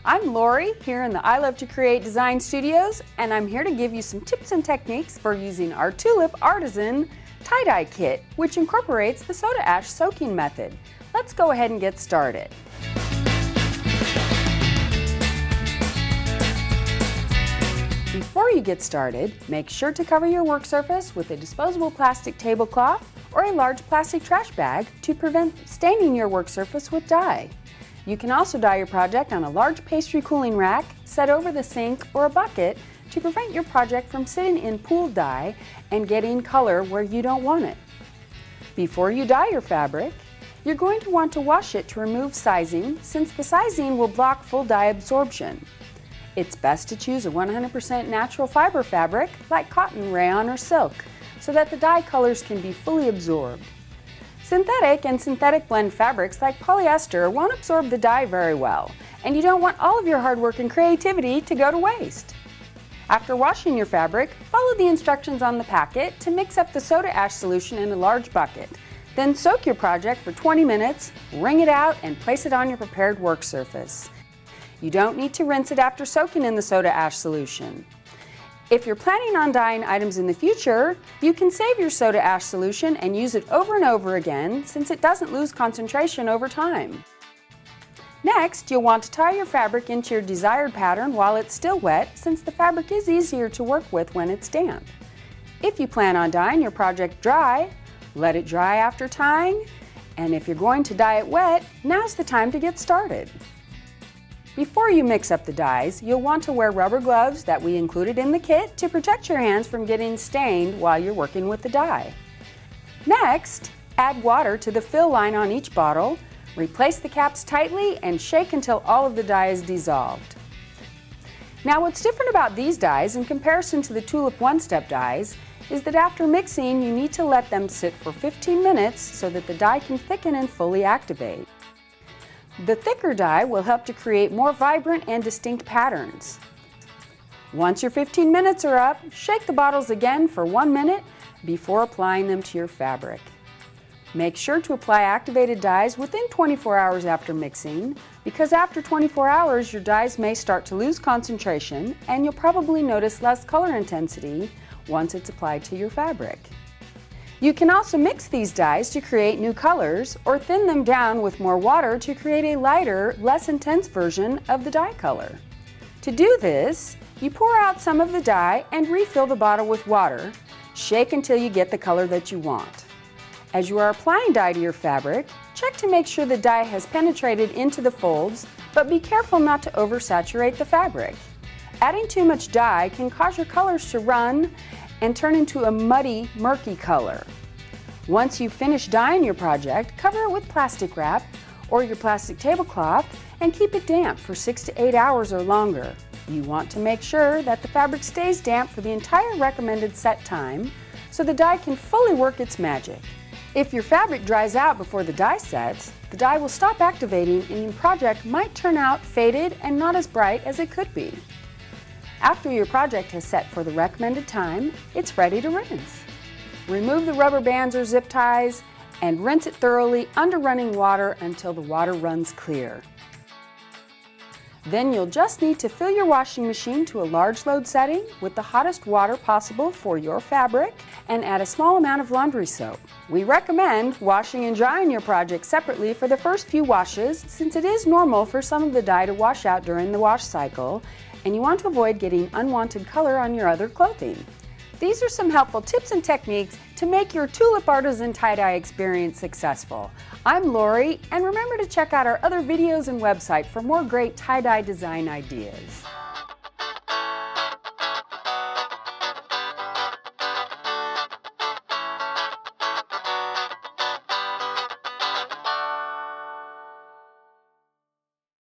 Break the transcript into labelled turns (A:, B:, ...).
A: I'm Lauri here in the I Love to Create Design Studios, and I'm here to give you some tips and techniques for using our Tulip Artisan Tie-Dye Kit, which incorporates the soda ash soaking method. Let's go ahead and get started. Before you get started, make sure to cover your work surface with a disposable plastic tablecloth or a large plastic trash bag to prevent staining your work surface with dye. You can also dye your project on a large pastry cooling rack set over the sink or a bucket to prevent your project from sitting in pooled dye and getting color where you don't want it. Before you dye your fabric, you're going to want to wash it to remove sizing, since the sizing will block full dye absorption. It's best to choose a 100% natural fiber fabric like cotton, rayon, or silk so that the dye colors can be fully absorbed. Synthetic and synthetic blend fabrics like polyester won't absorb the dye very well, and you don't want all of your hard work and creativity to go to waste. After washing your fabric, follow the instructions on the packet to mix up the soda ash solution in a large bucket. Then soak your project for 20 minutes, wring it out, and place it on your prepared work surface. You don't need to rinse it after soaking in the soda ash solution. If you're planning on dyeing items in the future, you can save your soda ash solution and use it over and over again, since it doesn't lose concentration over time. Next, you'll want to tie your fabric into your desired pattern while it's still wet, since the fabric is easier to work with when it's damp. If you plan on dyeing your project dry, let it dry after tying, and if you're going to dye it wet, now's the time to get started. Before you mix up the dyes, you'll want to wear rubber gloves that we included in the kit to protect your hands from getting stained while you're working with the dye. Next, add water to the fill line on each bottle, replace the caps tightly, and shake until all of the dye is dissolved. Now, what's different about these dyes in comparison to the Tulip one-step dyes is that after mixing, you need to let them sit for 15 minutes so that the dye can thicken and fully activate. The thicker dye will help to create more vibrant and distinct patterns. Once your 15 minutes are up, shake the bottles again for 1 minute before applying them to your fabric. Make sure to apply activated dyes within 24 hours after mixing, because after 24 hours your dyes may start to lose concentration and you'll probably notice less color intensity once it's applied to your fabric. You can also mix these dyes to create new colors or thin them down with more water to create a lighter, less intense version of the dye color. To do this, you pour out some of the dye and refill the bottle with water. Shake until you get the color that you want. As you are applying dye to your fabric, check to make sure the dye has penetrated into the folds, but be careful not to oversaturate the fabric. Adding too much dye can cause your colors to run and turn into a muddy, murky color. Once you've finished dyeing your project, cover it with plastic wrap or your plastic tablecloth and keep it damp for 6 to 8 hours or longer. You want to make sure that the fabric stays damp for the entire recommended set time so the dye can fully work its magic. If your fabric dries out before the dye sets, the dye will stop activating and your project might turn out faded and not as bright as it could be. After your project has set for the recommended time, it's ready to rinse. Remove the rubber bands or zip ties and rinse it thoroughly under running water until the water runs clear. Then you'll just need to fill your washing machine to a large load setting with the hottest water possible for your fabric and add a small amount of laundry soap. We recommend washing and drying your project separately for the first few washes, since it is normal for some of the dye to wash out during the wash cycle, and you want to avoid getting unwanted color on your other clothing. These are some helpful tips and techniques to make your Tulip Artisan Tie-Dye experience successful. I'm Lauri, and remember to check out our other videos and website for more great tie-dye design ideas.